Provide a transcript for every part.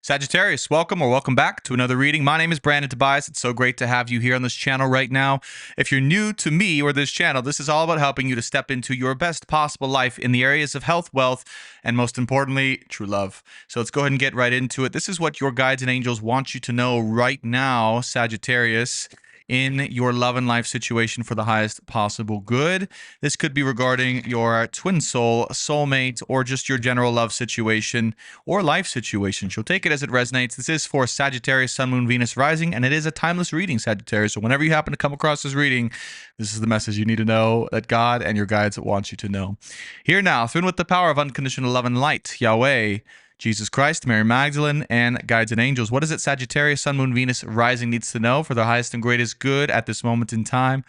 Sagittarius, welcome or welcome back to another reading. My name is Brandon Tobias. It's so great to have you here on this channel right now. If you're new to me or this channel, this is all about helping you to step into your best possible life in the areas of health, wealth, and most importantly, true love. So let's go ahead and get right into it. This is what your guides and angels want you to know right now, Sagittarius, in your love and life situation for the highest possible good. This could be regarding your twin soul, soulmate, or just your general love situation or life situation. So take it as it resonates. This is for Sagittarius, Sun, Moon, Venus, Rising, and it is a timeless reading, Sagittarius. So whenever you happen to come across this reading, this is the message you need to know that God and your guides want you to know. Here now, through with the power of unconditional love and light, Yahweh, Jesus Christ, Mary Magdalene, and guides and angels. What is it Sagittarius, Sun, Moon, Venus, Rising needs to know for their highest and greatest good at this moment in time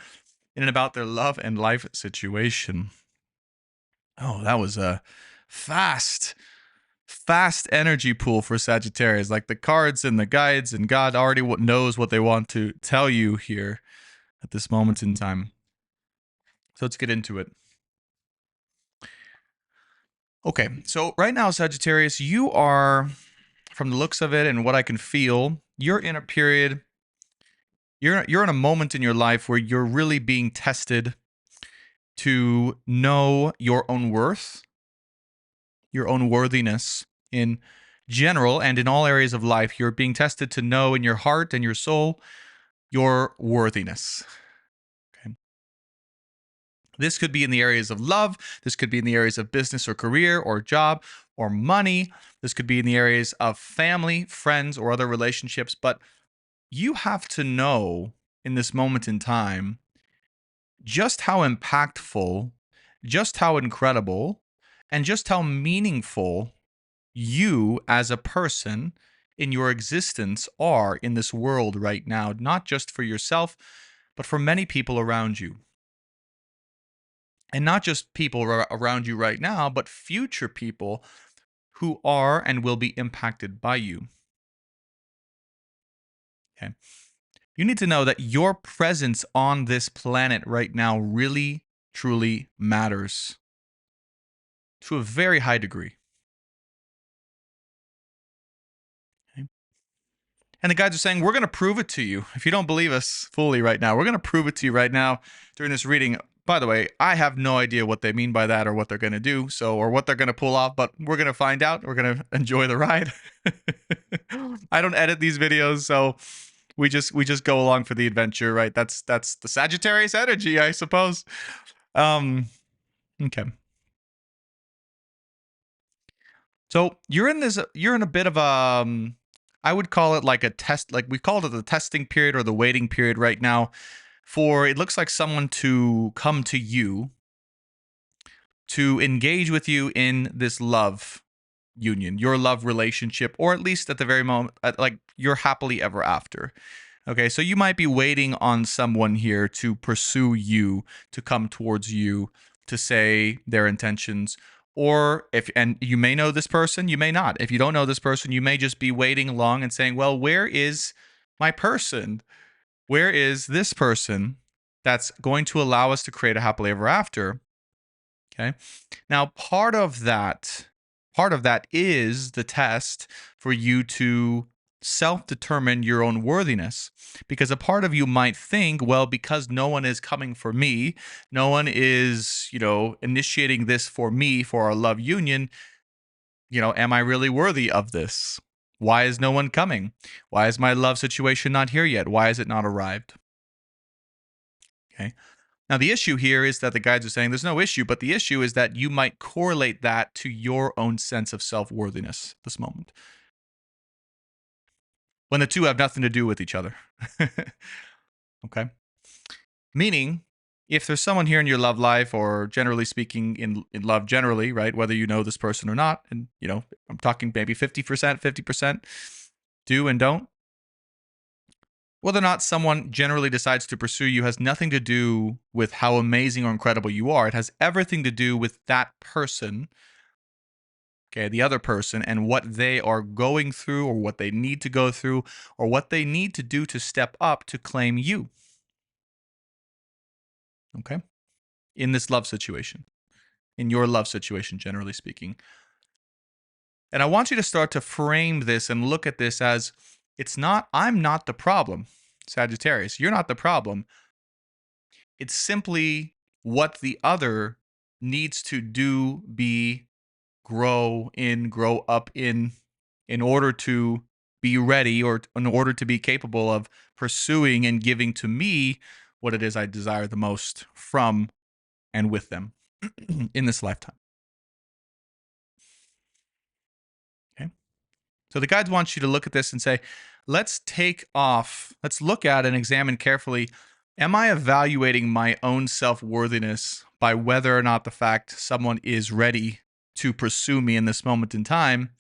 in and about their love and life situation? Oh, that was a fast energy pool for Sagittarius. Like the cards and the guides and God already knows what they want to tell you here at this moment in time. So let's get into it. Okay, so right now, Sagittarius, you are, from the looks of it and what I can feel, you're in a period, you're in a moment in your life where you're really being tested to know your own worth, your own worthiness in general and in all areas of life. You're being tested to know in your heart and your soul your worthiness. Okay. This could be in the areas of love. This could be in the areas of business or career or job or money. This could be in the areas of family, friends, or other relationships. But you have to know in this moment in time just how impactful, just how incredible, and just how meaningful you as a person in your existence are in this world right now, not just for yourself, but for many people around you. And not just people around you right now, but future people who are and will be impacted by you. Okay. You need to know that your presence on this planet right now really, truly matters to a very high degree. Okay. And the guides are saying, we're going to prove it to you. If you don't believe us fully right now, we're going to prove it to you right now during this reading. By the way, I have no idea what they mean by that or what they're going to do, or what they're going to pull off, but we're going to find out. We're going to enjoy the ride. I don't edit these videos, so we just go along for the adventure, right? That's the Sagittarius energy, I suppose. Okay. So you're in a bit of I would call it like a test, like we called it the testing period or the waiting period right now for, it looks like, someone to come to you to engage with you in this love union, your love relationship, or at least at the very moment, like your happily ever after. Okay, so you might be waiting on someone here to pursue you, to come towards you, to say their intentions. Or and you may know this person, you may not. If you don't know this person, you may just be waiting along and saying, well, where is my person? Where is this person that's going to allow us to create a happily ever after? Okay. Now, part of that is the test for you to self-determine your own worthiness, because a part of you might think, well, because no one is coming for me, no one is, initiating this for me, for our love union, am I really worthy of this? Why is no one coming? Why is my love situation not here yet? Why has it not arrived? Okay. Now, the issue here is that the guides are saying there's no issue, but the issue is that you might correlate that to your own sense of self-worthiness this moment, when the two have nothing to do with each other. Okay? Meaning, if there's someone here in your love life, or generally speaking in love generally, right, whether you know this person or not, and, I'm talking maybe 50%, do and don't, whether or not someone generally decides to pursue you has nothing to do with how amazing or incredible you are. It has everything to do with that person, okay, the other person, and what they are going through, or what they need to go through, or what they need to do to step up to claim you, okay, in this love situation, in your love situation, generally speaking. And I want you to start to frame this and look at this as I'm not the problem, Sagittarius. You're not the problem. It's simply what the other needs to do, be, grow up in order to be ready or in order to be capable of pursuing and giving to me what it is I desire the most from and with them in this lifetime. Okay. So the guides want you to look at this and say, let's look at and examine carefully. Am I evaluating my own self worthiness by whether or not the fact someone is ready to pursue me in this moment in time?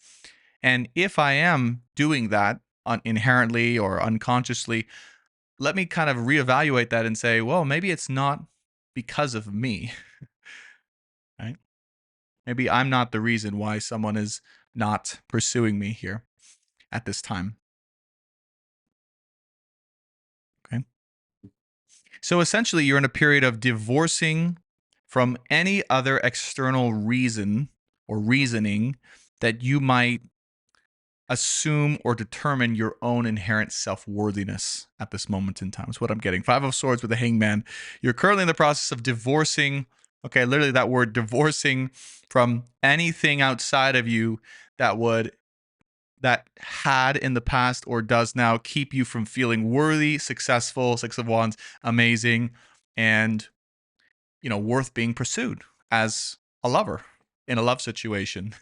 And if I am doing that inherently or unconsciously, let me kind of reevaluate that and say, well, maybe it's not because of me, right? Maybe I'm not the reason why someone is not pursuing me here at this time. Okay. So essentially, you're in a period of divorcing from any other external reason or reasoning that you might assume or determine your own inherent self-worthiness at this moment in time. That's what I'm getting. Five of Swords with the Hangman. You're currently in the process of divorcing, okay, literally that word, divorcing from anything outside of you that had in the past or does now keep you from feeling worthy, successful, Six of Wands, amazing, and worth being pursued as a lover in a love situation.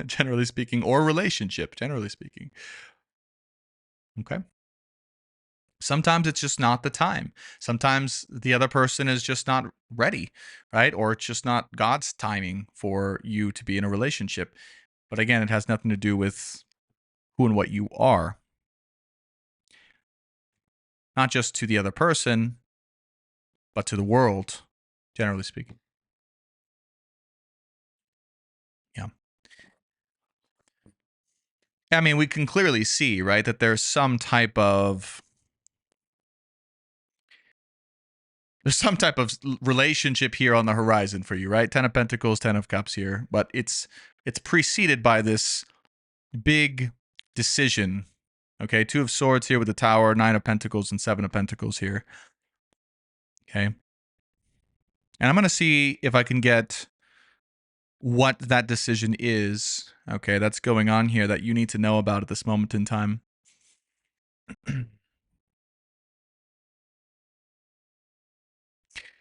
Generally speaking, or relationship, generally speaking. Okay. Sometimes it's just not the time. Sometimes the other person is just not ready, right? Or it's just not God's timing for you to be in a relationship. But again, it has nothing to do with who and what you are. Not just to the other person, but to the world, generally speaking. Yeah. I mean, we can clearly see, right, that there's some type of relationship here on the horizon for you, right? 10 of Pentacles, 10 of Cups here, but it's preceded by this big decision. Okay, 2 of Swords here with the Tower, 9 of Pentacles and 7 of Pentacles here. Okay. And I'm going to see if I can get what that decision is. Okay, that's going on here that you need to know about at this moment in time.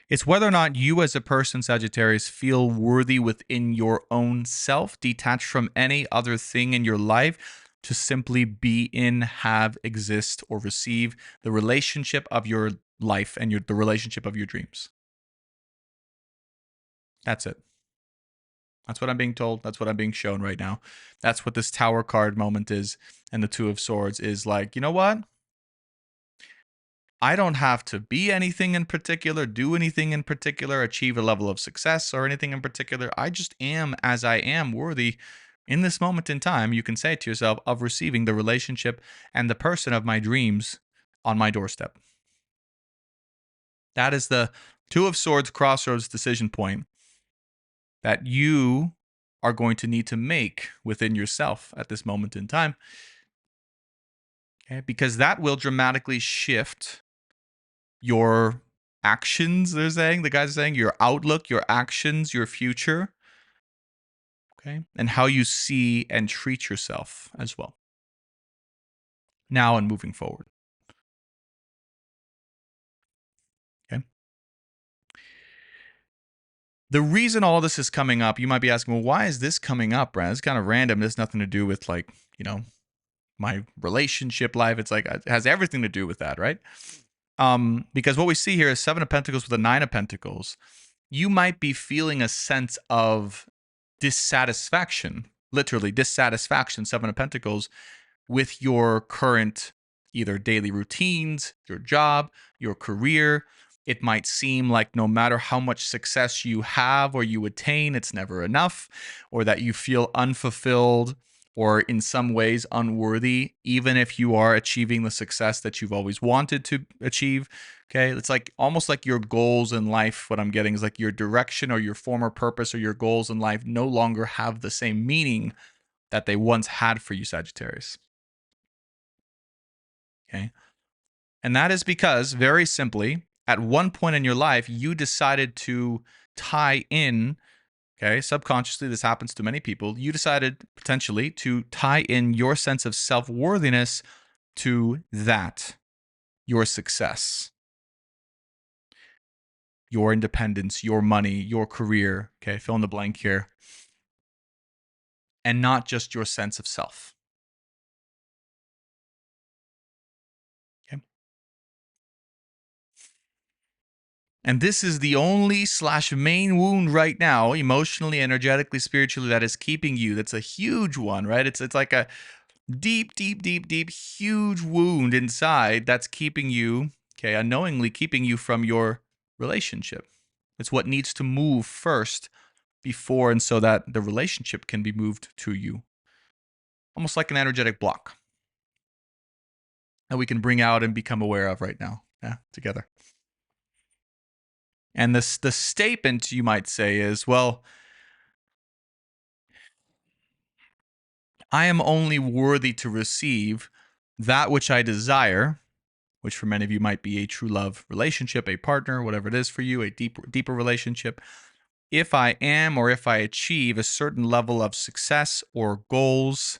It's whether or not you as a person, Sagittarius, feel worthy within your own self, detached from any other thing in your life, to simply be in, have, exist, or receive the relationship of your life and the relationship of your dreams. That's it. That's what I'm being told. That's what I'm being shown right now. That's what this Tower card moment is. And the 2 of Swords is like, you know what? I don't have to be anything in particular, do anything in particular, achieve a level of success or anything in particular. I just am as I am worthy in this moment in time. You can say to yourself, of receiving the relationship and the person of my dreams on my doorstep. That is the 2 of Swords crossroads decision point that you are going to need to make within yourself at this moment in time. Okay? Because that will dramatically shift your actions, the guys are saying, your outlook, your actions, your future, okay, and how you see and treat yourself as well, now and moving forward. Okay. The reason all this is coming up, you might be asking, well, why is this coming up, Brad? It's kind of random. It's nothing to do with my relationship life. It's like it has everything to do with that, right? Because what we see here is 7 of Pentacles with a 9 of Pentacles. You might be feeling a sense of dissatisfaction, literally dissatisfaction, 7 of Pentacles, with your current either daily routines, your job, your career. It might seem like no matter how much success you have or you attain, it's never enough, or that you feel unfulfilled or in some ways unworthy, even if you are achieving the success that you've always wanted to achieve. Okay. It's like almost like your goals in life. What I'm getting is like your direction or your former purpose or your goals in life no longer have the same meaning that they once had for you, Sagittarius. Okay. And that is because, very simply, at one point in your life, you decided to tie in, okay, subconsciously, this happens to many people. You decided potentially to tie in your sense of self worthiness to that, your success, your independence, your money, your career, okay, fill in the blank here, and not just your sense of self. Okay. And this is the only slash main wound right now, emotionally, energetically, spiritually, that is keeping you. That's a huge one, right? It's like a deep, deep, deep, deep, huge wound inside that's keeping you, okay, unknowingly keeping you from your relationship. It's what needs to move first before and so that the relationship can be moved to you. Almost like an energetic block that we can bring out and become aware of right now, yeah, together. And the statement you might say is, well, I am only worthy to receive that which I desire, which for many of you might be a true love relationship, a partner, whatever it is for you, a deeper relationship. If I am or if I achieve a certain level of success or goals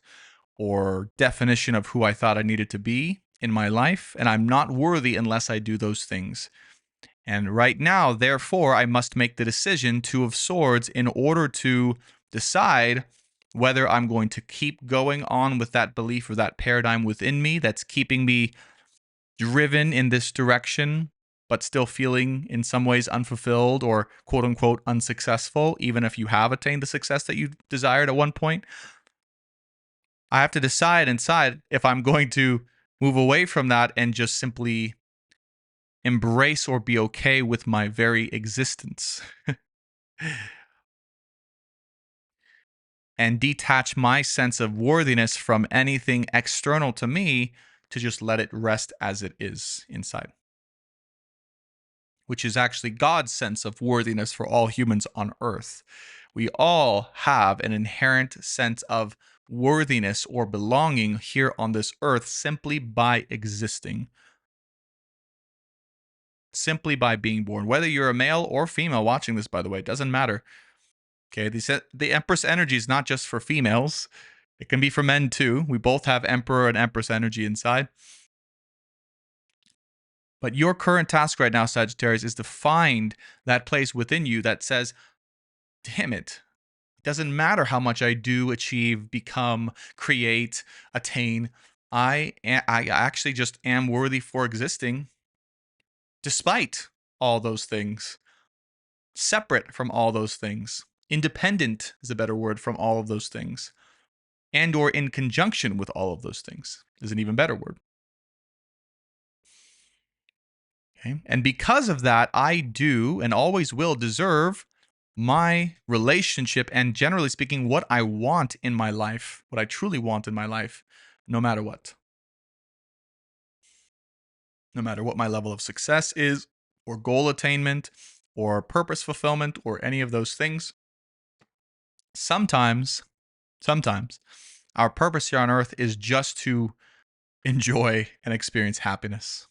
or definition of who I thought I needed to be in my life, and I'm not worthy unless I do those things. And right now, therefore, I must make the decision, Two of Swords, in order to decide whether I'm going to keep going on with that belief or that paradigm within me that's keeping me driven in this direction, but still feeling in some ways unfulfilled or quote unquote unsuccessful, even if you have attained the success that you desired at one point. I have to decide inside if I'm going to move away from that and just simply embrace or be okay with my very existence and detach my sense of worthiness from anything external to me to just let it rest as it is inside, which is actually God's sense of worthiness for all humans on earth. We all have an inherent sense of worthiness or belonging here on this earth simply by existing, simply by being born. Whether you're a male or female watching this, by the way, it doesn't matter. Okay, the Empress energy is not just for females. It can be for men too. We both have Emperor and Empress energy inside. But your current task right now, Sagittarius, is to find that place within you that says, damn it, it doesn't matter how much I do, achieve, become, create, attain. I actually just am worthy for existing despite all those things, separate from all those things. Independent is a better word from all of those things. And or in conjunction with all of those things is an even better word. Okay? And because of that, I do and always will deserve my relationship and, generally speaking, what I want in my life, what I truly want in my life, no matter what. No matter what my level of success is, or goal attainment, or purpose fulfillment, or any of those things. Sometimes, our purpose here on earth is just to enjoy and experience happiness.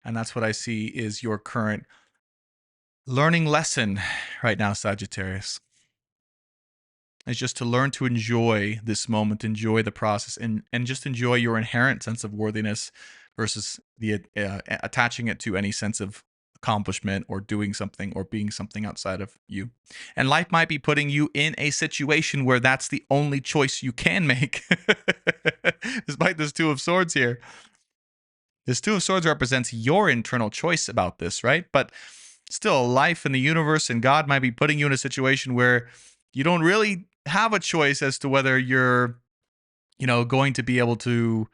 And that's what I see is your current learning lesson right now, Sagittarius. Is just to learn to enjoy this moment, enjoy the process, and just enjoy your inherent sense of worthiness versus the attaching it to any sense of accomplishment or doing something or being something outside of you. And life might be putting you in a situation where that's the only choice you can make. Despite this Two of Swords here. This Two of Swords represents your internal choice about this, right? But still, life and the universe and God might be putting you in a situation where you don't really have a choice as to whether you're, going to be able to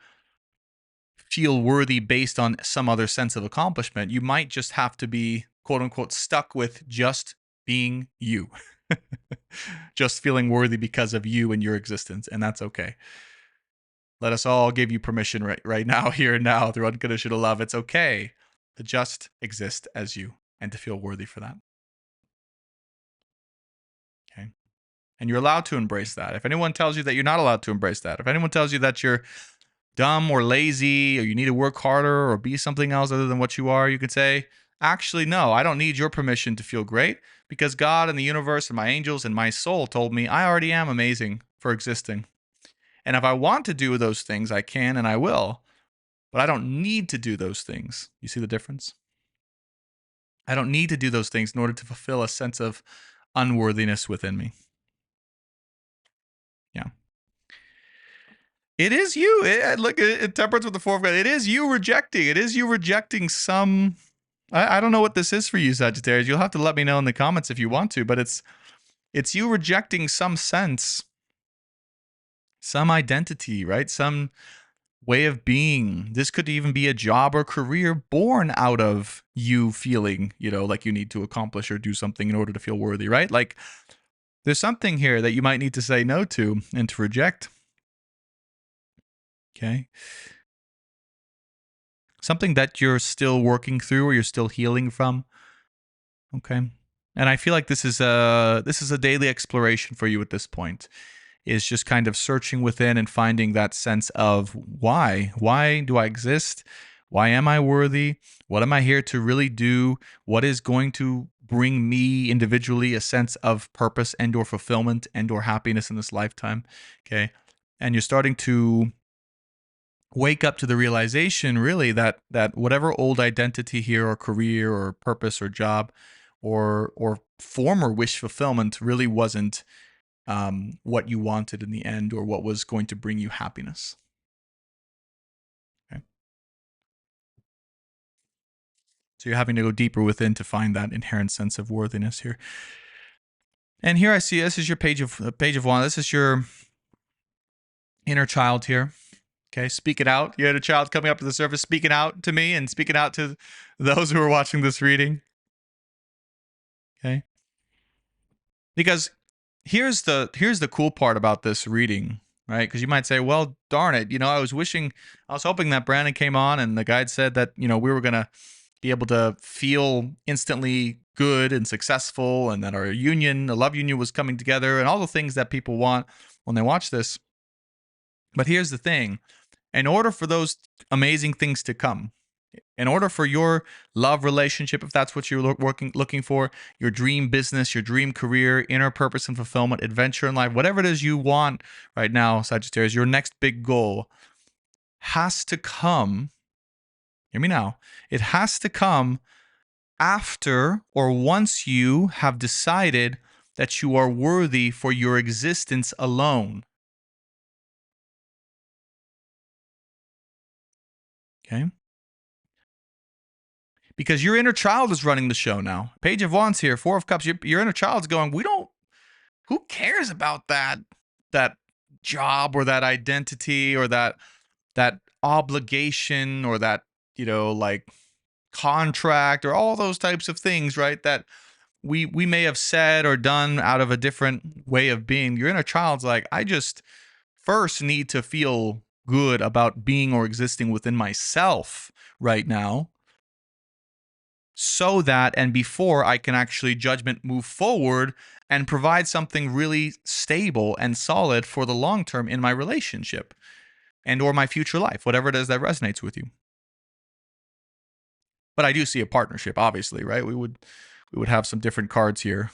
feel worthy based on some other sense of accomplishment. You might just have to be, quote unquote, stuck with just being you, just feeling worthy because of you and your existence. And that's okay. Let us all give you permission right now, here and now, through unconditional love. It's okay to just exist as you and to feel worthy for that. Okay. And you're allowed to embrace that. If anyone tells you that you're not allowed to embrace that, if anyone tells you that you're dumb or lazy or you need to work harder or be something else other than what you are, you can say, actually, no, I don't need your permission to feel great because God and the universe and my angels and my soul told me I already am amazing for existing. And if I want to do those things, I can and I will. But I don't need to do those things. You see the difference? I don't need to do those things in order to fulfill a sense of unworthiness within me. Yeah. It is you. Look, it temperance with the fourth grade. It is you rejecting. It is you rejecting some. I don't know what this is for you, Sagittarius. You'll have to let me know in the comments if you want to. But it's you rejecting some sense, some identity, right? Some way of being. This could even be a job or career born out of you feeling, like you need to accomplish or do something in order to feel worthy, right? Like there's something here that you might need to say no to and to reject. Okay. Something that you're still working through or you're still healing from. Okay. And I feel like this is a daily exploration for you at this point. Is just kind of searching within and finding that sense of why. Why do I exist? Why am I worthy? What am I here to really do? What is going to bring me individually a sense of purpose and or fulfillment and or happiness in this lifetime? Okay. And you're starting to wake up to the realization really that whatever old identity here or career or purpose or job or former wish fulfillment really wasn't what you wanted in the end or what was going to bring you happiness. Okay. So you're having to go deeper within to find that inherent sense of worthiness here. And here I see this is your page of wands. This is your inner child here. Okay, speak it out. You had a child coming up to the surface, speaking out to me and speaking out to those who are watching this reading. Okay. Because here's the cool part about this reading, right? Because you might say, well, darn it, I was hoping that Brandon came on and the guide said that, we were going to be able to feel instantly good and successful and that our union, a love union was coming together and all the things that people want when they watch this. But here's the thing. In order for those amazing things to come, in order for your love relationship, if that's what you're looking for, your dream business, your dream career, inner purpose and fulfillment, adventure in life, whatever it is you want right now, Sagittarius, your next big goal has to come, hear me now, it has to come after or once you have decided that you are worthy for your existence alone. Okay? Because your inner child is running the show now. Page of Wands here, Four of Cups. Your inner child's going, who cares about that job or that identity or that obligation or that, like contract or all those types of things, right? That we may have said or done out of a different way of being. Your inner child's like, I just first need to feel good about being or existing within myself right now, so that and before I can actually judgment move forward and provide something really stable and solid for the long term in my relationship and or my future life, whatever it is that resonates with you. But I do see a partnership, obviously, right? We would have some different cards here.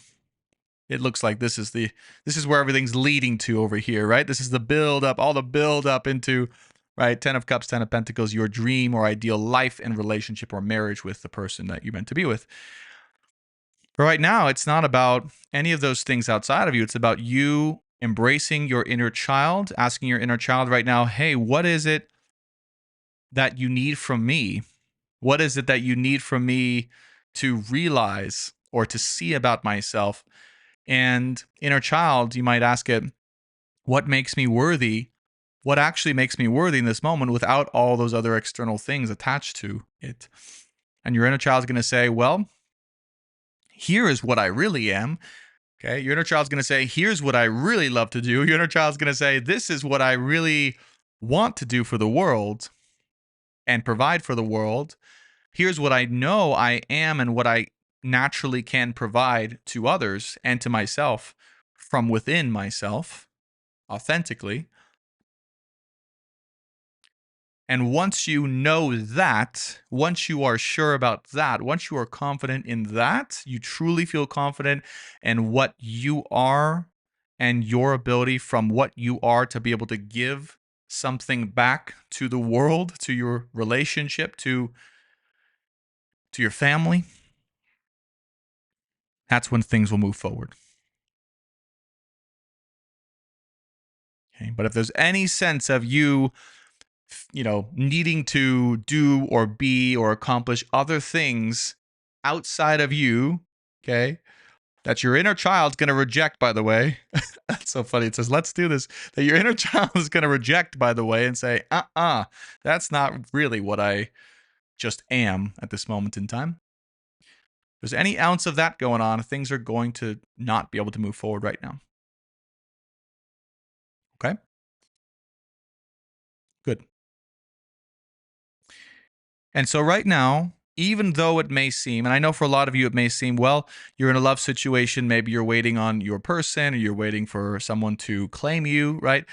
It looks like this is where everything's leading to over here, right? This is the build up, all the build up into, right? 10 of Cups, 10 of Pentacles, your dream or ideal life and relationship or marriage with the person that you're meant to be with. But right now, it's not about any of those things outside of you. It's about you embracing your inner child, asking your inner child right now, hey, what is it that you need from me? What is it that you need from me to realize or to see about myself? And inner child, you might ask it, what makes me worthy? What actually makes me worthy in this moment without all those other external things attached to it? And your inner child's going to say, well, here is what I really am. Okay. Your inner child's going to say, here's what I really love to do. Your inner child's going to say, this is what I really want to do for the world and provide for the world. Here's what I know I am and what I naturally can provide to others and to myself from within myself authentically. And once you know that, once you are sure about that, once you are confident in that, you truly feel confident in what you are and your ability from what you are to be able to give something back to the world, to your relationship, to your family. That's when things will move forward. Okay? But if there's any sense of you needing to do or be or accomplish other things outside of you, okay, that your inner child's going to reject, by the way. That's so funny. It says, let's do this. That your inner child is going to reject, by the way, and say, that's not really what I just am at this moment in time. If there's any ounce of that going on, things are going to not be able to move forward right now. Okay? Good. And so right now, even though it may seem, and I know for a lot of you it may seem, well, you're in a love situation, maybe you're waiting on your person or you're waiting for someone to claim you, right?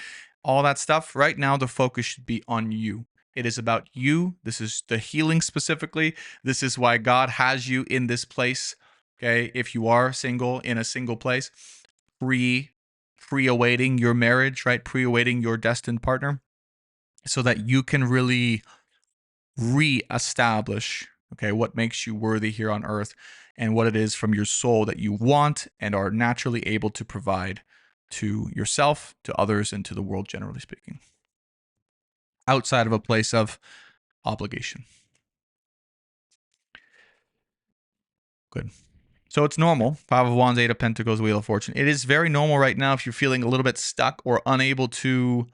All that stuff. Right now, the focus should be on you. It is about you. This is the healing specifically. This is why God has you in this place. Okay. If you are single, in a single place, pre-awaiting your marriage, right? Pre-awaiting your destined partner, so that you can really re-establish, okay, what makes you worthy here on earth and what it is from your soul that you want and are naturally able to provide to yourself, to others, and to the world, generally speaking, outside of a place of obligation. Good. So it's normal. Five of Wands, Eight of Pentacles, Wheel of Fortune. It is very normal right now if you're feeling a little bit stuck or unable to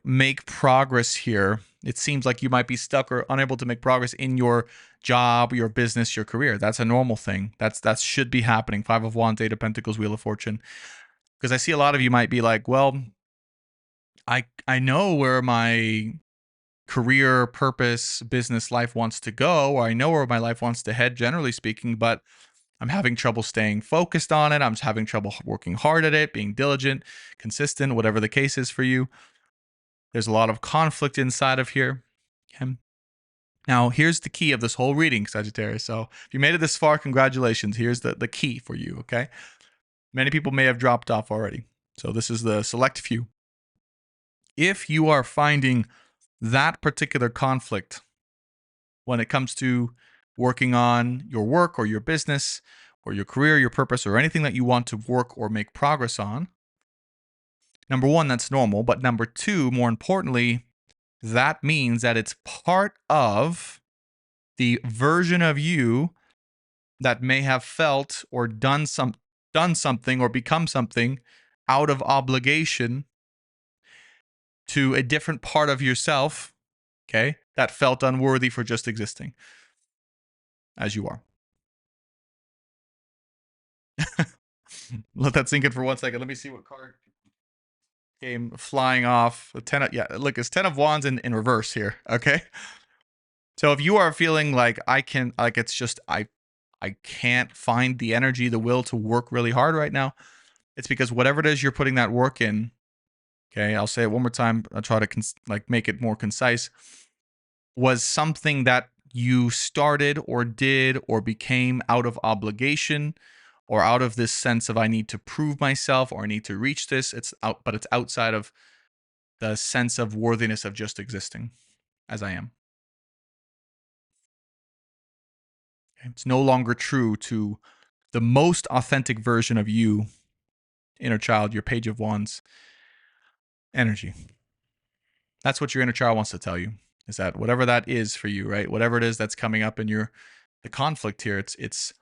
make progress here. It seems like you might be stuck or unable to make progress in your job, your business, your career. That's a normal thing. That should be happening. Five of Wands, Eight of Pentacles, Wheel of Fortune. Because I see a lot of you might be like, well, I know where my career, purpose, business life wants to go, or I know where my life wants to head, generally speaking, but I'm having trouble staying focused on it. I'm just having trouble working hard at it, being diligent, consistent, whatever the case is for you. There's a lot of conflict inside of here. Okay. Now, here's the key of this whole reading, Sagittarius. So if you made it this far, congratulations. Here's the key for you, okay? Many people may have dropped off already. So this is the select few. If you are finding that particular conflict when it comes to working on your work or your business or your career, your purpose, or anything that you want to work or make progress on, number one, that's normal. But number two, more importantly, that means that it's part of the version of you that may have felt or done something or become something out of obligation to a different part of yourself, okay, that felt unworthy for just existing as you are. Let that sink in for 1 second. Let me see what card came flying off. Look, it's 10 of Wands in reverse here, okay? So if you are feeling like I can't find the energy, the will to work really hard right now, it's because whatever it is you're putting that work in, okay, I'll say it one more time. I'll try to make it more concise, was something that you started or did or became out of obligation or out of this sense of I need to prove myself or I need to reach this. But it's outside of the sense of worthiness of just existing as I am. Okay? It's no longer true to the most authentic version of you, inner child, your Page of Wands energy. That's what your inner child wants to tell you, is that whatever that is for you, right? Whatever it is that's coming up in the conflict here, it's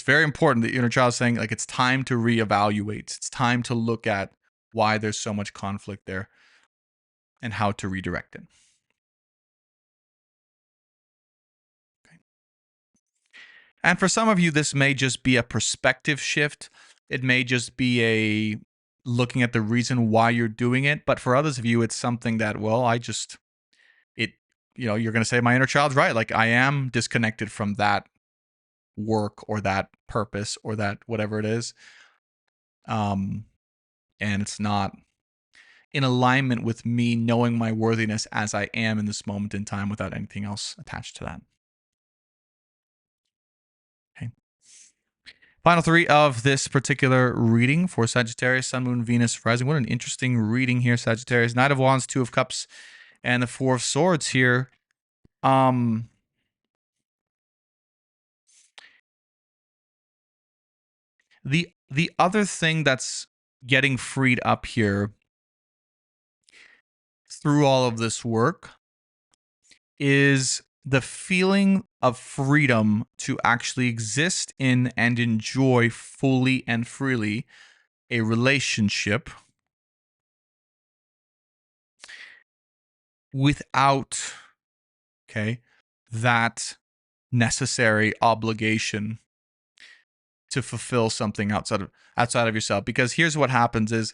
very important that your inner child is saying it's time to reevaluate. It's time to look at why there's so much conflict there and how to redirect it. Okay. And for some of you, this may just be a perspective shift. It may just be a looking at the reason why you're doing it. But for others of you, it's something that, well, you're going to say my inner child's right. I am disconnected from that work or that purpose or that whatever it is. and it's not in alignment with me knowing my worthiness as I am in this moment in time without anything else attached to that. Okay. Final three of this particular reading for Sagittarius, Sun, Moon, Venus, Rising. What an interesting reading here, Sagittarius. Knight of Wands, Two of Cups, and the Four of Swords here. The other thing that's getting freed up here through all of this work is the feeling of freedom to actually exist in and enjoy fully and freely a relationship without, okay, that necessary obligation to fulfill something outside of yourself. Because here's what happens is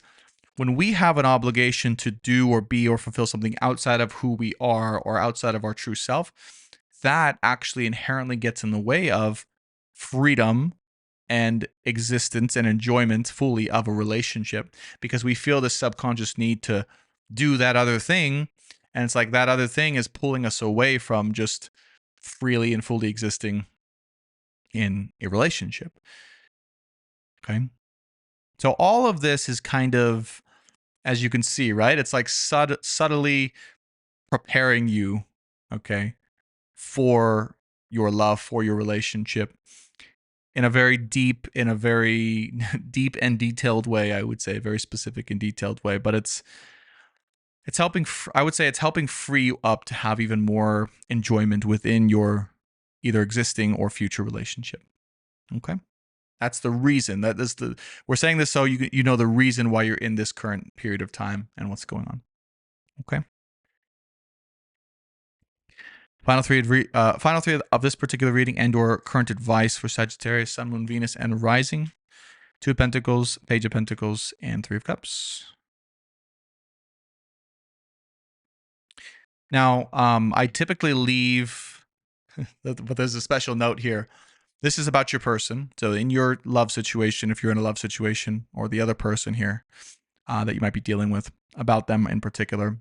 when we have an obligation to do or be or fulfill something outside of who we are or outside of our true self, that actually inherently gets in the way of freedom and existence and enjoyment fully of a relationship, because we feel this subconscious need to do that other thing. And it's like that other thing is pulling us away from just freely and fully existing in a relationship. Okay. So all of this is kind of, as you can see, right? It's like subtly preparing you, okay, for your love, for your relationship in a very deep deep and detailed way, I would say, very specific and detailed way. But it's helping, I would say it's helping free you up to have even more enjoyment within your either existing or future relationship. Okay. That's the reason that this we're saying this so you know the reason why you're in this current period of time and what's going on. Okay. Final three of this particular reading and/or current advice for Sagittarius, Sun, Moon, Venus, and Rising. Two of Pentacles, Page of Pentacles, and Three of Cups. Now, I typically leave, but there's a special note here. This is about your person. So in your love situation, if you're in a love situation, or the other person here that you might be dealing with, about them in particular.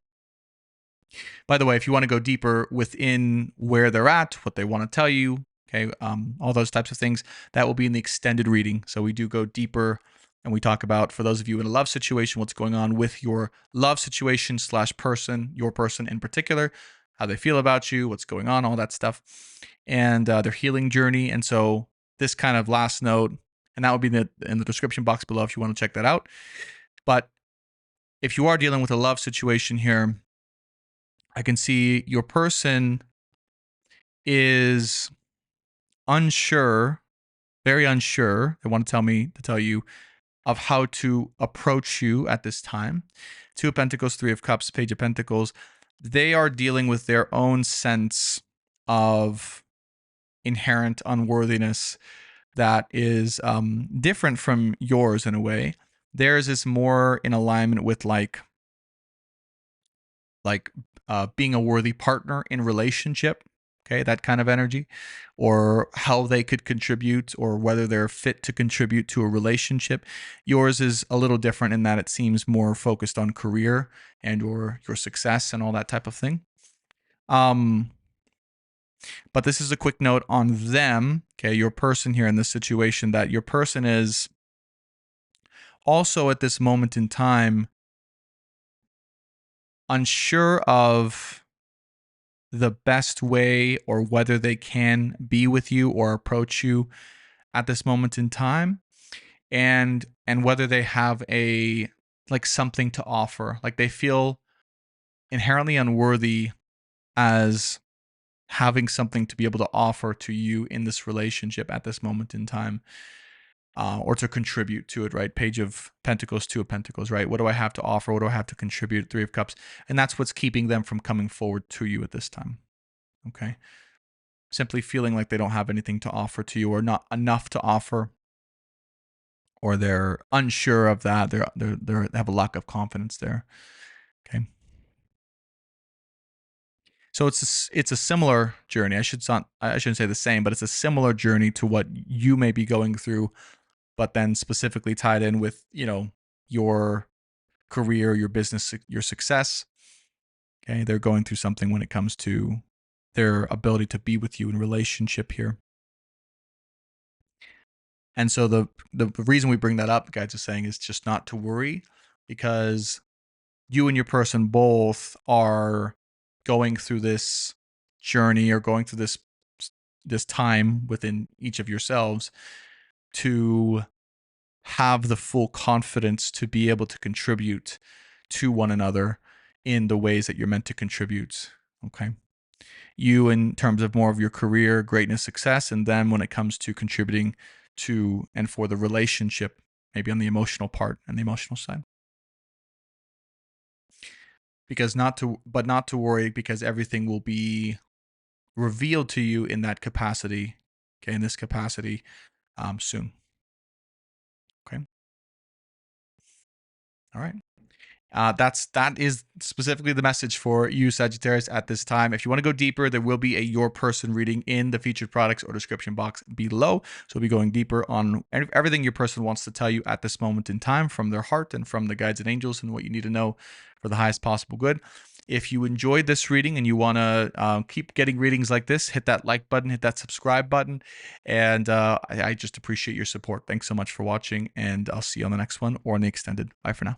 By the way, if you want to go deeper within where they're at, what they want to tell you, okay, all those types of things, that will be in the extended reading. So we do go deeper and we talk about, for those of you in a love situation, what's going on with your love situation / person, your person in particular, how they feel about you, what's going on, all that stuff, and their healing journey. And so this kind of last note, and that will be in the description box below if you want to check that out. But if you are dealing with a love situation here, I can see your person is unsure, very unsure. They want to tell you of how to approach you at this time. Two of Pentacles, Three of Cups, Page of Pentacles. They are dealing with their own sense of inherent unworthiness that is different from yours in a way. Theirs is more in alignment with being a worthy partner in relationship, okay, that kind of energy, or how they could contribute or whether they're fit to contribute to a relationship. Yours is a little different in that it seems more focused on career and or your success and all that type of thing. But this is a quick note on them, okay, your person here in this situation, that your person is also at this moment in time unsure of the best way or whether they can be with you or approach you at this moment in time, and whether they have a something to offer. Like they feel inherently unworthy as having something to be able to offer to you in this relationship at this moment in time, or to contribute to it, right? Page of Pentacles, Two of Pentacles, right? What do I have to offer? What do I have to contribute? Three of Cups. And that's what's keeping them from coming forward to you at this time. Okay. Simply feeling like they don't have anything to offer to you or not enough to offer, or they're unsure of that. They have a lack of confidence there. Okay. So it's a similar journey. I shouldn't say the same, but it's a similar journey to what you may be going through but then specifically tied in with, your career, your business, your success. Okay. They're going through something when it comes to their ability to be with you in relationship here. And so the reason we bring that up, guys, is saying is just not to worry, because you and your person both are going through this journey, or going through this time within each of yourselves to have the full confidence to be able to contribute to one another in the ways that you're meant to contribute. Okay. You in terms of more of your career, greatness, success, and then when it comes to contributing to and for the relationship, maybe on the emotional part and the emotional side. Not to worry, because everything will be revealed to you in that capacity, okay, in this capacity, soon. Okay. All right. That is specifically the message for you, Sagittarius, at this time. If you want to go deeper, there will be a your person reading in the featured products or description box below. So we'll be going deeper on everything your person wants to tell you at this moment in time, from their heart and from the guides and angels, and what you need to know for the highest possible good. If you enjoyed this reading and you want to keep getting readings like this, hit that like button, hit that subscribe button, and I just appreciate your support. Thanks so much for watching, and I'll see you on the next one or on the extended. Bye for now.